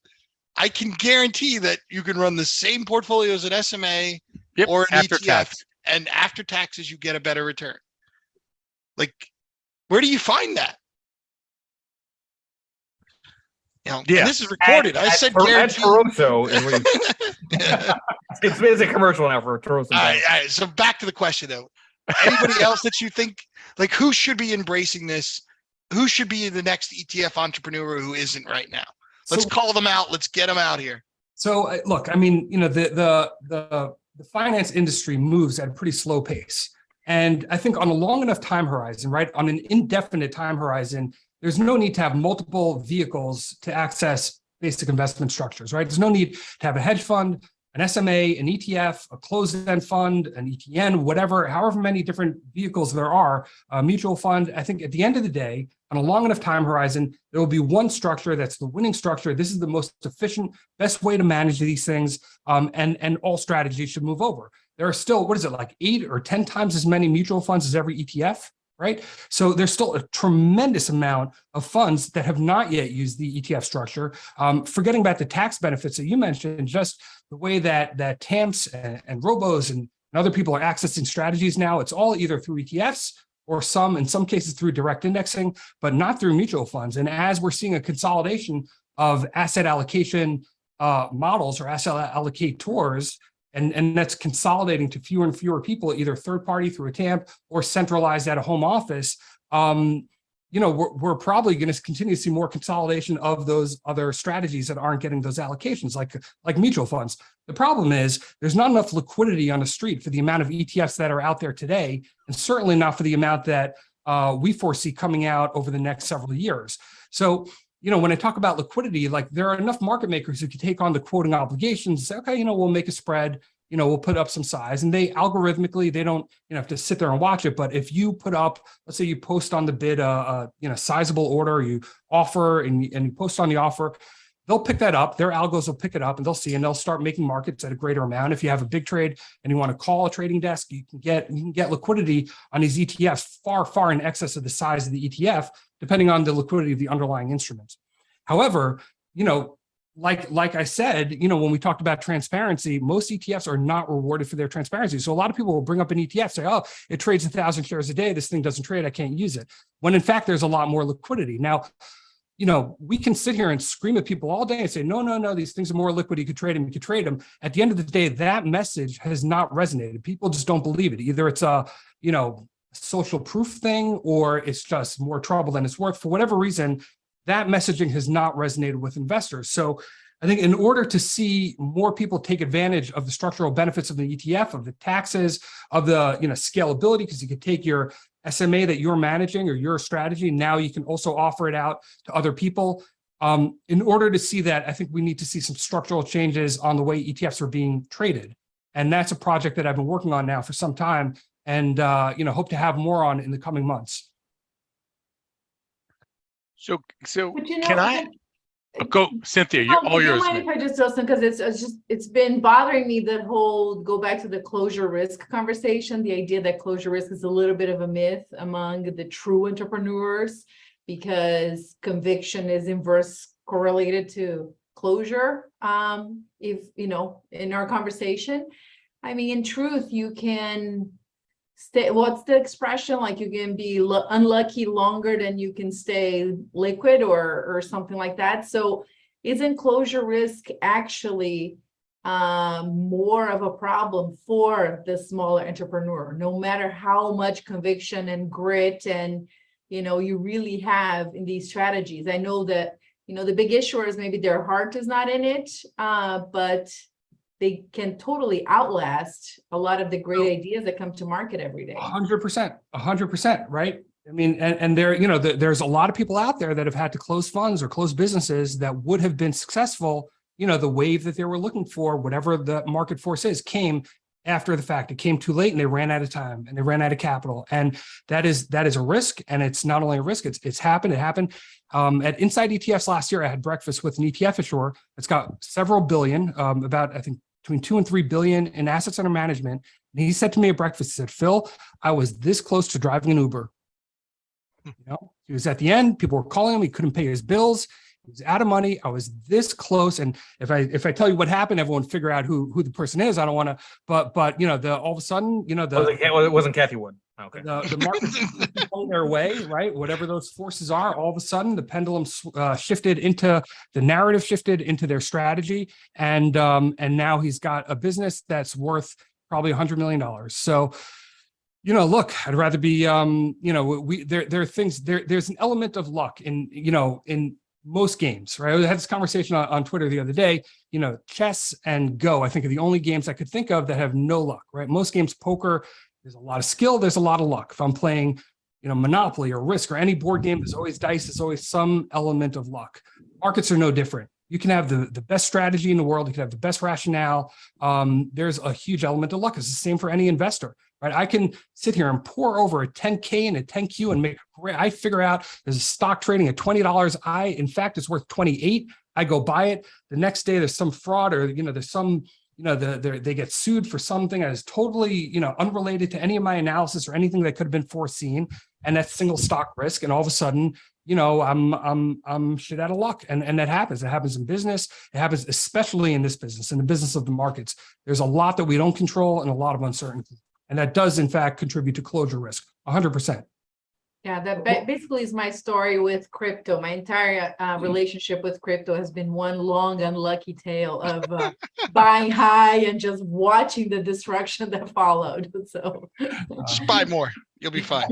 I can guarantee that you can run the same portfolio as an SMA or an ETF, tax. And after taxes, you get a better return. Where do you find that? And this is recorded. I said guarantee. It's a commercial now for Toroso. All right. So back to the question though. Anybody else that you think, who should be embracing this? Who should be the next ETF entrepreneur who isn't right now? Let's call them out. Let's get them out here. So look, the finance industry moves at a pretty slow pace. And I think on a long enough time horizon, right, on an indefinite time horizon, there's no need to have multiple vehicles to access basic investment structures, right? There's no need to have a hedge fund, an SMA, an ETF, a closed-end fund, an ETN, whatever, however many different vehicles there are, a mutual fund. I think at the end of the day, on a long enough time horizon, there will be one structure that's the winning structure. This is the most efficient, best way to manage these things, and all strategies should move over. There are still, 8 or 10 times as many mutual funds as every ETF, right? So there's still a tremendous amount of funds that have not yet used the ETF structure. Forgetting about the tax benefits that you mentioned, just the way that TAMPs and Robos and other people are accessing strategies now, it's all either through ETFs or in some cases through direct indexing, but not through mutual funds. And as we're seeing a consolidation of asset allocation models or asset allocators, and that's consolidating to fewer and fewer people, either third party through a TAMP or centralized at a home office, we're probably going to continue to see more consolidation of those other strategies that aren't getting those allocations, like mutual funds. The problem is there's not enough liquidity on the street for the amount of ETFs that are out there today, and certainly not for the amount that we foresee coming out over the next several years. So, when I talk about liquidity, like there are enough market makers who can take on the quoting obligations and say, okay, we'll make a spread, we'll put up some size, and they algorithmically, they don't have to sit there and watch it. But if you put up, let's say you post on the bid a sizable order, you offer and you post on the offer, they'll pick that up. Their algos will pick it up and they'll see, and they'll start making markets at a greater amount. If you have a big trade and you want to call a trading desk, you can get liquidity on these ETFs far in excess of the size of the ETF, depending on the liquidity of the underlying instruments. However, like I said, when we talked about transparency, most ETFs are not rewarded for their transparency. So a lot of people will bring up an ETF, say, oh, it trades 1,000 shares a day. This thing doesn't trade. I can't use it. When in fact, there's a lot more liquidity. Now, we can sit here and scream at people all day and say, no, these things are more liquid. You could trade them. You could trade them. At the end of the day, that message has not resonated. People just don't believe it. Either it's a, social proof thing, or it's just more trouble than it's worth. For whatever reason, that messaging has not resonated with investors. So I think in order to see more people take advantage of the structural benefits of the ETF, of the taxes, of the scalability, because you could take your SMA that you're managing or your strategy, now you can also offer it out to other people. In order to see that, I think we need to see some structural changes on the way ETFs are being traded. And that's a project that I've been working on now for some time, and hope to have more on in the coming months. So But can I go, Cynthia? You're all yours. Don't mind if I just listen, because it's been bothering me, the whole go back to the closure risk conversation, the idea that closure risk is a little bit of a myth among the true entrepreneurs, because conviction is inverse correlated to closure. If in our conversation, I mean, in truth, you can stay, what's the expression? Like you can be unlucky longer than you can stay liquid, or something like that. So isn't closure risk actually more of a problem for the smaller entrepreneur, no matter how much conviction and grit and you really have in these strategies? I know that the big issuers, maybe their heart is not in it, but they can totally outlast a lot of the great ideas that come to market every day. 100%, right? I mean, and there, there's a lot of people out there that have had to close funds or close businesses that would have been successful. The wave that they were looking for, whatever the market force is, came after the fact. It came too late, and they ran out of time, and they ran out of capital. And that is a risk. And it's not only a risk, it's happened. It happened. At Inside ETFs last year, I had breakfast with an ETF issuer that's got several billion, about, I think, between 2 and 3 billion in assets under management. And he said to me at breakfast, he said, Phil, I was this close to driving an Uber. He was at the end, people were calling him, he couldn't pay his bills, he was out of money. I was this close. And if I tell you what happened, everyone figure out who the person is. I don't want to, but all of a sudden, it wasn't Kathy Wood. Okay. The market's going their way, right? Whatever those forces are, all of a sudden the pendulum shifted into the narrative, shifted into their strategy, and now he's got a business that's worth probably $100 million. So, look, I'd rather be, there are things, there's an element of luck in most games, right? I had this conversation on Twitter the other day. Chess and Go, I think, are the only games I could think of that have no luck, right? Most games, poker, there's a lot of skill, there's a lot of luck. If I'm playing, Monopoly or Risk or any board game, there's always dice, there's always some element of luck. Markets are no different. You can have the best strategy in the world, you can have the best rationale. There's a huge element of luck. It's the same for any investor, right? I can sit here and pour over a 10K and a 10Q and I figure out there's a stock trading at $20. In fact, it's worth 28. I go buy it. The next day there's some fraud, or, there's some, they get sued for something that is totally, unrelated to any of my analysis or anything that could have been foreseen. And that's single stock risk. And all of a sudden, I'm shit out of luck. And that happens. It happens in business. It happens especially in this business, in the business of the markets. There's a lot that we don't control and a lot of uncertainty. And that does, in fact, contribute to closure risk, 100%. Yeah, that basically is my story with crypto. My entire relationship with crypto has been one long unlucky tale of buying high and just watching the destruction that followed. So just buy more, you'll be fine.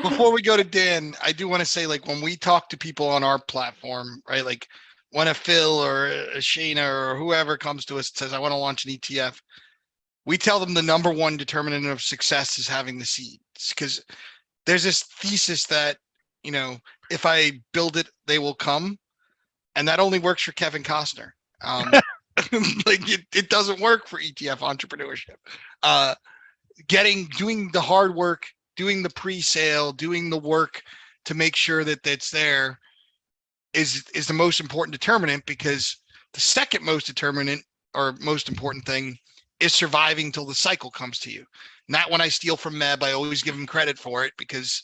Before we go to Dan, I do want to say, like, when we talk to people on our platform, right? Like when a Phil or a Shayna or whoever comes to us and says, I want to launch an ETF, we tell them the number one determinant of success is having the seeds. Because there's this thesis that, you know, if I build it, they will come. And that only works for Kevin Costner. Like it doesn't work for ETF entrepreneurship. Doing the hard work, doing the pre-sale, doing the work to make sure that that's there is the most important determinant, because the second most determinant or most important thing is surviving till the cycle comes to you. Not when I steal from Meb, I always give him credit for it, because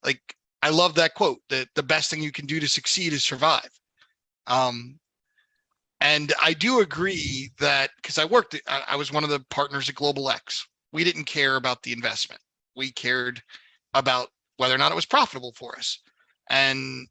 like I love that quote that the best thing you can do to succeed is survive. And I do agree that, because I was one of the partners at Global X. We didn't care about the investment. We cared about whether or not it was profitable for us. And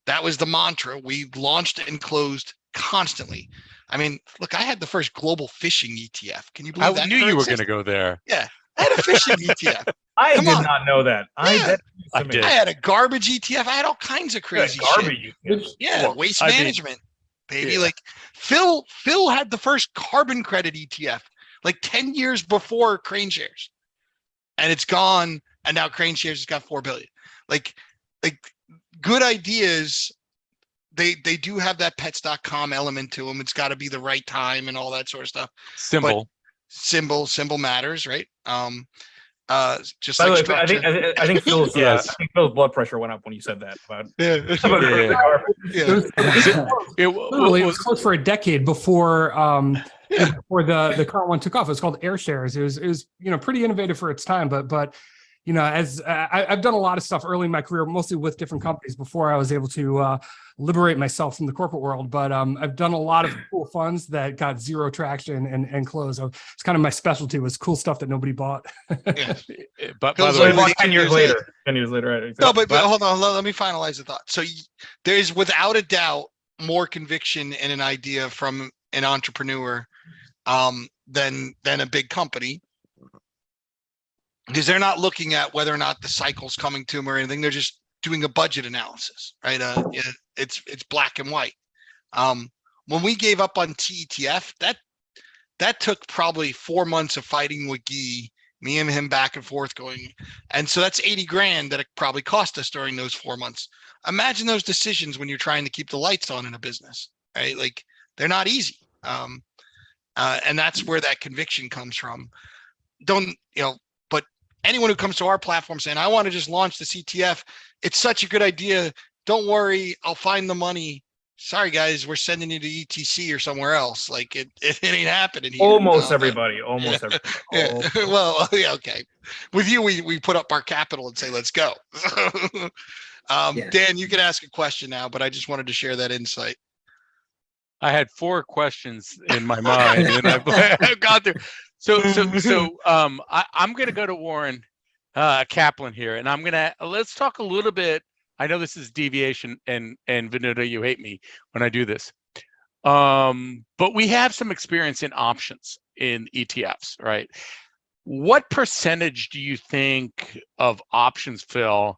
that was the mantra. We launched and closed constantly. I mean, look, I had the first global fishing ETF. Can you believe that? I knew you were going to go there. Yeah, I had a fishing ETF. I Come did on. not know that. Yeah. I did. I had a garbage ETF. I had all kinds of crazy shit. Garbage. Yeah, Well, waste I mean, management, baby. yeah. Like Phil had the first carbon credit ETF like 10 years before Crane Shares, and it's gone. And now Crane Shares has got 4 billion. Like good ideas. They do have that pets.com element to them. It's got to be the right time and all that sort of stuff. Symbol. Symbol matters, right? Just By the like way, structure. I think Phil's Yes. I think Phil's blood pressure went up when you said that. About, Yeah. about Yeah. Yeah. Literally, it was close for a decade before Yeah. before the current one took off. It was called Air Shares. It was pretty innovative for its time, but as I've done a lot of stuff early in my career, mostly with different companies before I was able to liberate myself from the corporate world. But I've done a lot of cool funds that got zero traction and closed. So it's kind of my specialty, was cool stuff that nobody bought. Yeah. But by Phil's the way, like- 10 years later. 10 years later, right? No, Exactly. but hold on. Let me finalize the thought. So there is without a doubt more conviction in an idea from an entrepreneur than a big company, because they're not looking at whether or not the cycle's coming to them or anything. They're just doing a budget analysis, right? It's black and white. When we gave up on TETF, that took probably 4 months of fighting with Guy, me and him back and forth going. And so that's 80 grand that it probably cost us during those 4 months. Imagine those decisions when you're trying to keep the lights on in a business, right? Like they're not easy. And that's where that conviction comes from. But anyone who comes to our platform saying, I want to just launch the CTF, it's such a good idea. Don't worry, I'll find the money. Sorry, guys, we're sending you to ETC or somewhere else. Like it ain't happening here. Almost everybody. Almost Yeah. everybody. Yeah. Well, yeah, okay. With you, we put up our capital and say, let's go. Yeah. Dan, you can ask a question now, but I just wanted to share that insight. I had 4 questions in my mind, and I've got there. So I'm going to go to Warren Kaplan here, and let's talk a little bit. I know this is deviation, and Venuta, you hate me when I do this, but we have some experience in options in ETFs, right? What percentage do you think of options, Phil,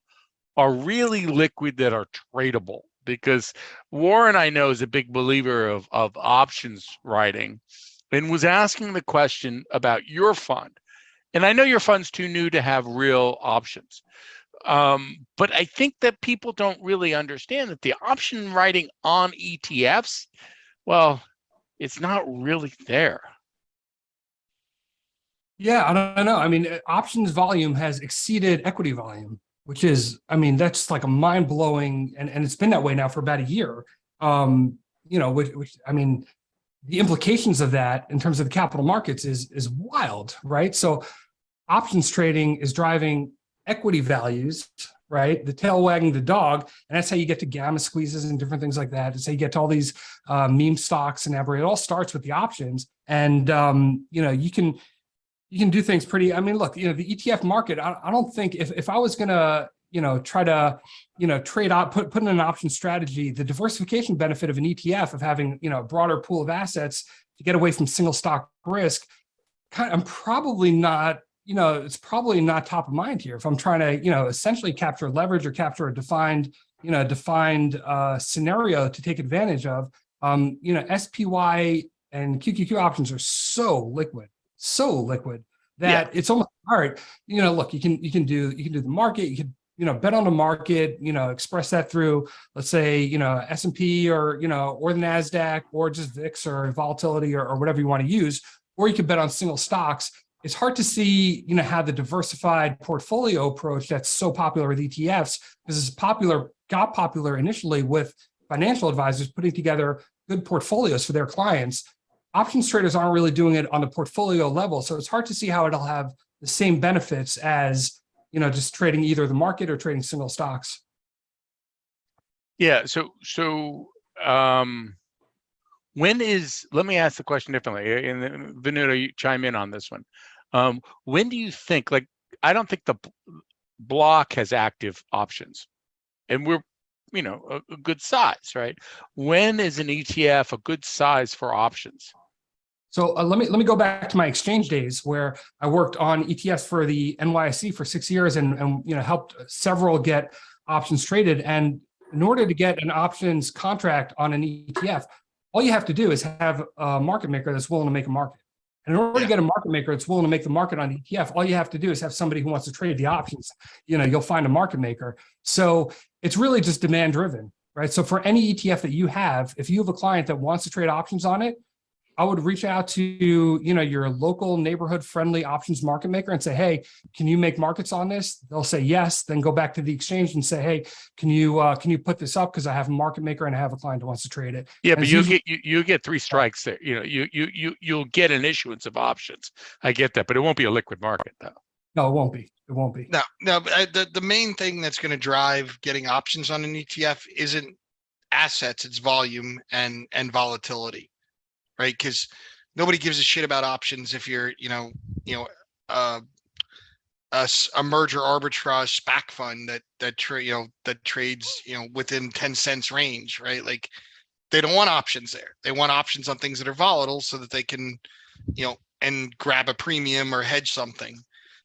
are really liquid that are tradable? Because Warren, I know, is a big believer of options writing, and was asking the question about your fund. And I know your fund's too new to have real options. But I think that people don't really understand that the option writing on ETFs, well, it's not really there. Yeah, I don't know. I mean, options volume has exceeded equity volume, which is, I mean, that's like a mind blowing, and it's been that way now for about a year. Which I mean, the implications of that in terms of the capital markets is wild, right? So options trading is driving equity values, right? The tail wagging the dog, and that's how you get to gamma squeezes and different things like that. It's how you get to all these meme stocks and everything. It all starts with the options, and you can do things pretty. I mean, look, the ETF market. I don't think if I was gonna try to trade out, put in an option strategy, the diversification benefit of an ETF of having a broader pool of assets to get away from single stock risk, I'm probably not it's probably not top of mind here. If I'm trying to, essentially capture leverage or capture a defined scenario to take advantage of, SPY and QQQ options are so liquid that it's almost hard. Look, you can do the market, you can, bet on the market, express that through, let's say, S&P or the NASDAQ or just VIX or volatility or whatever you want to use, or you can bet on single stocks. It's hard to see, how the diversified portfolio approach that's so popular with ETFs, because got popular initially with financial advisors putting together good portfolios for their clients. Options traders aren't really doing it on the portfolio level. So it's hard to see how it'll have the same benefits as, just trading either the market or trading single stocks. Yeah. So let me ask the question differently, and Venuto, you chime in on this one. When do you think, I don't think the block has active options, and we're, a good size, right? When is an ETF a good size for options? So let me go back to my exchange days where I worked on ETFs for the NYSE for 6 years and helped several get options traded. And in order to get an options contract on an ETF, all you have to do is have a market maker that's willing to make a market. And in order to get a market maker that's willing to make the market on ETF, all you have to do is have somebody who wants to trade the options. You'll find a market maker. So it's really just demand driven, right? So for any ETF that you have, if you have a client that wants to trade options on it, I would reach out to, your local neighborhood friendly options market maker and say, hey, can you make markets on this? They'll say yes. Then go back to the exchange and say, hey, can you put this up? Because I have a market maker and I have a client who wants to trade it. Yeah, And but it's you get three strikes there. You'll get an issuance of options. I get that, but it won't be a liquid market though. No, it won't be. It won't be. No, but the main thing that's going to drive getting options on an ETF isn't assets, it's volume and volatility. Right, because nobody gives a shit about options if you're, a merger arbitrage SPAC fund that trades, within 10 cents range, right? Like they don't want options there. They want options on things that are volatile so that they can, and grab a premium or hedge something.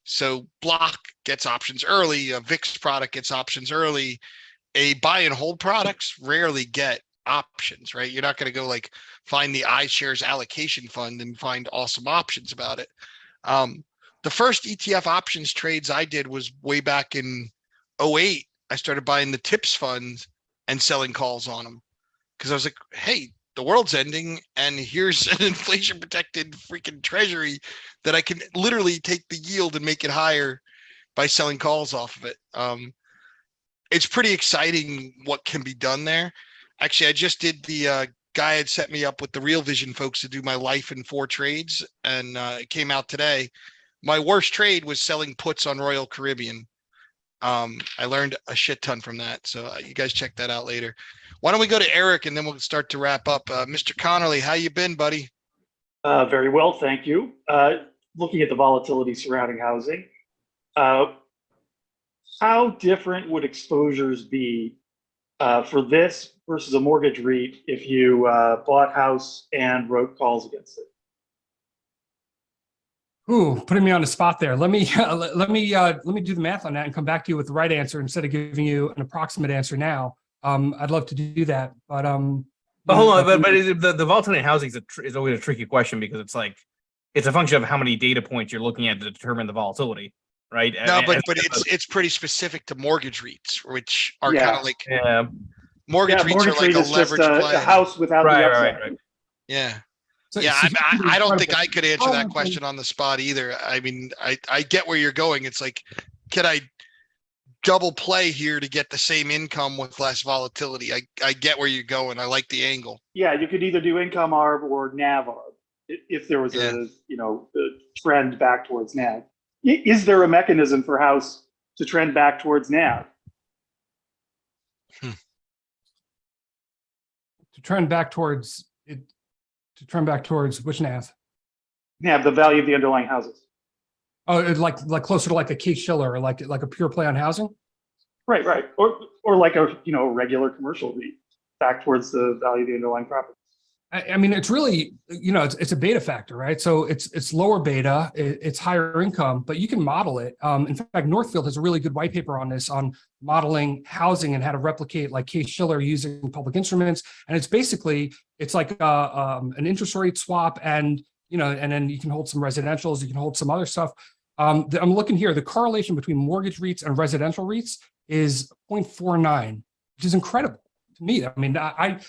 So block gets options early. A VIX product gets options early. A buy and hold products rarely get options, right? You're not going to go find the iShares allocation fund and find awesome options about it. The first ETF options trades I did was way back in 2008. I started buying the TIPS fund and selling calls on them because I was like, hey, the world's ending and here's an inflation protected freaking treasury that I can literally take the yield and make it higher by selling calls off of it. It's pretty exciting what can be done there. Actually, I just did the guy had set me up with the Real Vision folks to do my life in 4 trades, and it came out today. My worst trade was selling puts on Royal Caribbean. I learned a shit ton from that, so you guys check that out later. Why don't we go to Eric, and then we'll start to wrap up. Mr. Connolly, how you been, buddy? Very well, thank you. Looking at the volatility surrounding housing, how different would exposures be for this versus a mortgage REIT if you bought house and wrote calls against it? Ooh, putting me on the spot there. Let me do the math on that and come back to you with the right answer instead of giving you an approximate answer now. I'd love to do that, but hold on, but the volatility in housing is always a tricky question because it's a function of how many data points you're looking at to determine the volatility, right? No, but it's pretty specific to mortgage REITs, which are kind of like mortgage REITs are like a leverage play. A house without the upside. Right. Yeah. So, Yeah, so I don't think I could answer that question on the spot either. I mean, I get where you're going. It's like, can I double play here to get the same income with less volatility? I get where you're going. I like the angle. Yeah, you could either do income arb or NAV arb if there was a trend back towards NAV. Is there a mechanism for house to trend back towards NAV? To trend back towards it. To trend back towards which NAV? NAV, the value of the underlying houses. Oh, like closer to like a Case-Shiller or like a pure play on housing? Right. Or like a regular commercial REIT back towards the value of the underlying property. I mean, it's really, it's a beta factor, right? So it's lower beta, it's higher income, but you can model it. In fact, Northfield has a really good white paper on this, on modeling housing and how to replicate like Case-Shiller using public instruments. And it's basically, it's like an interest rate swap, and and then you can hold some residentials, you can hold some other stuff. I'm looking here, the correlation between mortgage REITs and residential REITs is 0.49, which is incredible to me. I mean, I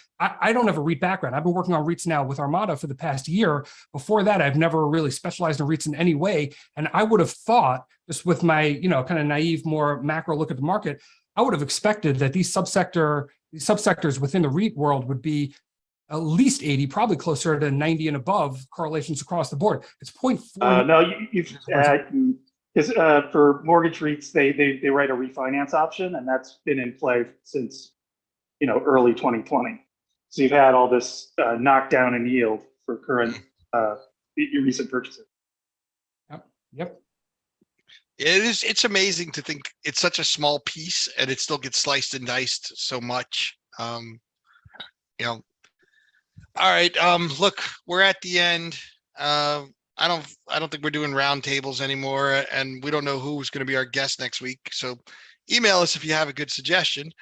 don't have a REIT background. I've been working on REITs now with Armada for the past year. Before that, I've never really specialized in REITs in any way. And I would have thought, just with my, kind of naive, more macro look at the market, I would have expected that these subsectors within the REIT world would be at least 80, probably closer to 90 and above correlations across the board. It's 0.4. No, because for mortgage REITs, they write a refinance option, and that's been in play since early 2020. So you've had all this knockdown in yield for current recent purchases. Yep. It's amazing to think it's such a small piece and it still gets sliced and diced so much. All right. Look, we're at the end. I don't think we're doing roundtables anymore, and we don't know who's going to be our guest next week. So email us if you have a good suggestion.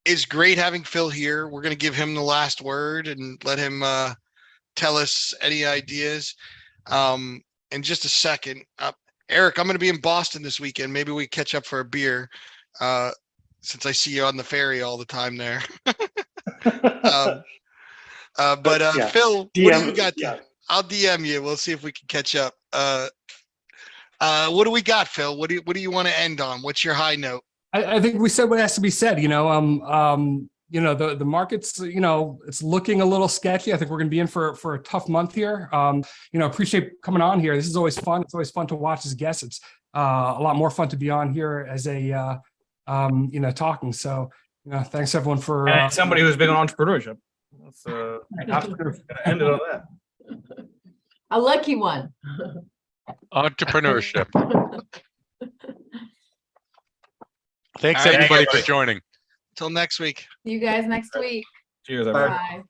It's great having Phil here. We're going to give him the last word and let him tell us any ideas. In just a second, Eric, I'm going to be in Boston this weekend. Maybe we catch up for a beer, since I see you on the ferry all the time there. Phil, what do you got? Yeah. I'll DM you. We'll see if we can catch up. What do we got, Phil? What do you want to end on? What's your high note? I think we said what has to be said. The market's, it's looking a little sketchy. I think we're going to be in for a tough month here. Appreciate coming on here. This is always fun. It's always fun to watch as guests. It's a lot more fun to be on here as a talking. So thanks everyone for And somebody who's big on entrepreneurship. Let's end it on that. A lucky one. Entrepreneurship. Thanks All right, everybody for joining. Till next week. See you guys next week. Cheers, everybody. Bye.